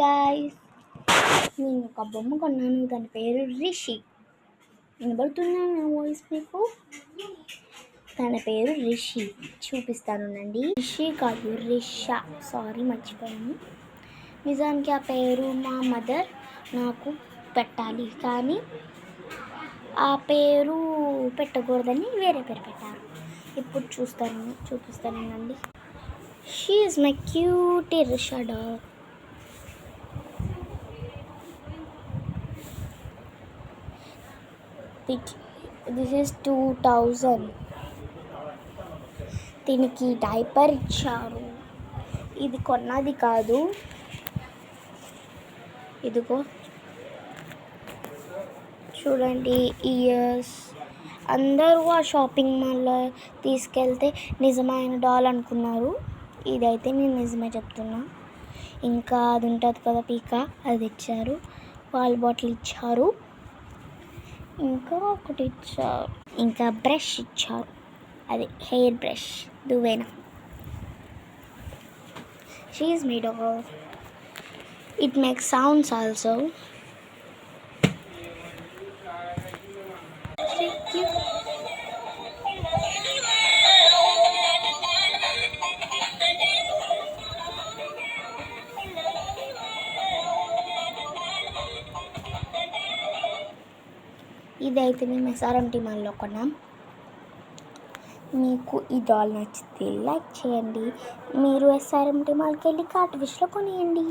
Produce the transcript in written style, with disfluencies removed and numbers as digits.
Guys, నేను ఒక బొమ్మ కొన్నాను. దాని పేరు రిషి. వినబడుతున్నా నా వాయిస్ మీకు? తన పేరు రిషి. చూపిస్తానునండి. రిషి కాదు, రిషా. సారీ, మర్చిపోయాను. నిజానికి ఆ పేరు మా మదర్ నాకు పెట్టాలి, కానీ ఆ పేరు పెట్టకూడదని వేరే పేరు పెట్టారు. ఇప్పుడు చూపిస్తానండి. She is my cute Risha dog. This is 2000. దీనికి డైపర్ ఇచ్చారు. ఇది కొన్నది కాదు. ఇదిగో చూడండి, ఇయర్స్. అందరూ ఆ షాపింగ్ మాల్లో తీసుకెళ్తే నిజమైన డాల్ అనుకున్నారు. ఇదైతే నేను నిజమే చెప్తున్నా. ఇంకా అది ఉంటుంది కదా, పీక, అది ఇచ్చారు. పాల్ బాటిల్ ఇచ్చారు. ఇంకా ఒకటి ఇచ్చారు. ఇంకా బ్రష్ ఇచ్చారు. అది హెయిర్ బ్రష్, దువ్వెన. She is my dog. It makes sounds also. ఇదైతే మేము SRMT మాల్లో కొన్నాం. మీకు ఈ డాల్ నచ్చితే లైక్ చేయండి. మీరు SRMT మాల్కి వెళ్ళి కార్ట్ విష్లో కొనియండి.